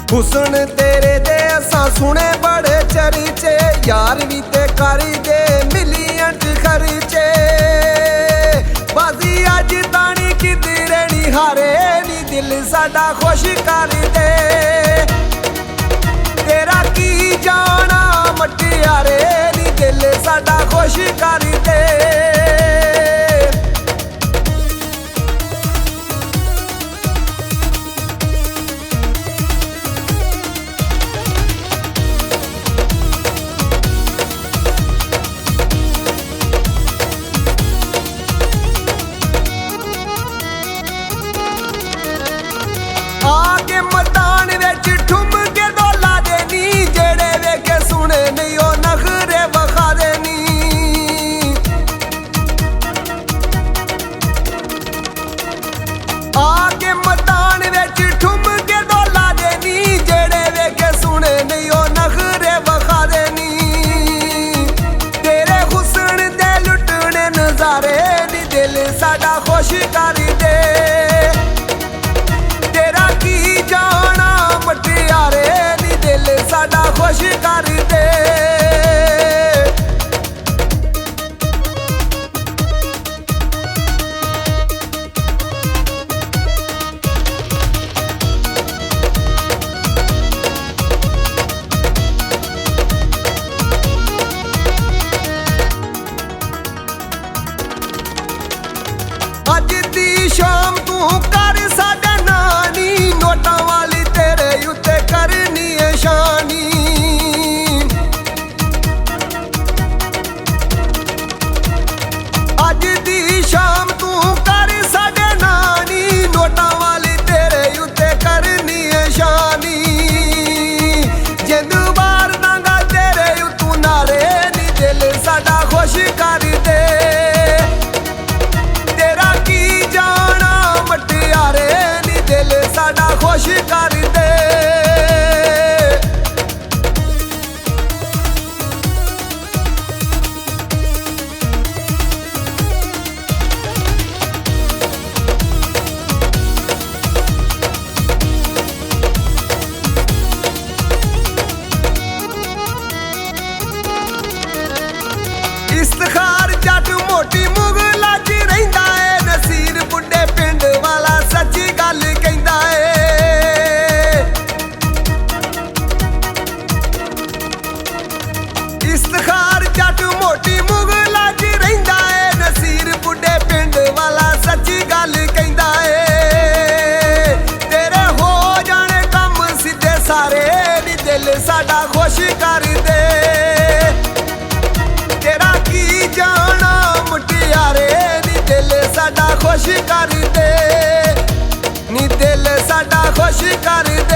हुसन तेरे दे असां सुने बड़े चर्चे, यार भी ते करी दे मिलियन खर्चे। बाजी अज तानी किती रहनी हारे नी दिल साडा खुश कर दे। तेरा की जाना मटियारे नी दिल साडा खुश कर दे। आगे मैदान विच ठुम के डोला देनी, जेड़े वेखे सुने नहीं ओ नखरे वखा देनी। आगे मैदान विच ठुम के डोला देनी, जेड़े वेखे सुने नहीं ओ नखरे वखा देनी। तेरे हुस्न दे लुटने नजारे नी दिल साडा खुश कर दे। साडा खुश कर दे। अज दी शाम तू कर साडे नानी, नोटां वाली तेरे उत्ते करनी है शानी। अज दी शाम तू कर साडे नानी, नोटां वाली तेरे उत्ते करनी है शानी। जिंद बार दांगा तेरे उत्तू नारे नी दिल साडा खुश कर दे। तेरा की जाना मटियारे नी दिल साडा खुश कर दे। इफ्तिखार जट मोटी मुगला च रहिंदा है, नसीर बुड्ढे पिंड वाला सच्ची गल कहंदा है। इफ्तिखार जट मोटी मुगला च रहिंदा है, नसीर बुड्ढे पिंड वाला सच्ची गल कहंदा है। तेरे हो जाने कम सीधे सारे नी दिल साडा खुश कर दे। तेरा की जाना मुटियारे नी दिल साडा खुश कर दे, नी दिल साडा खुश कर दे।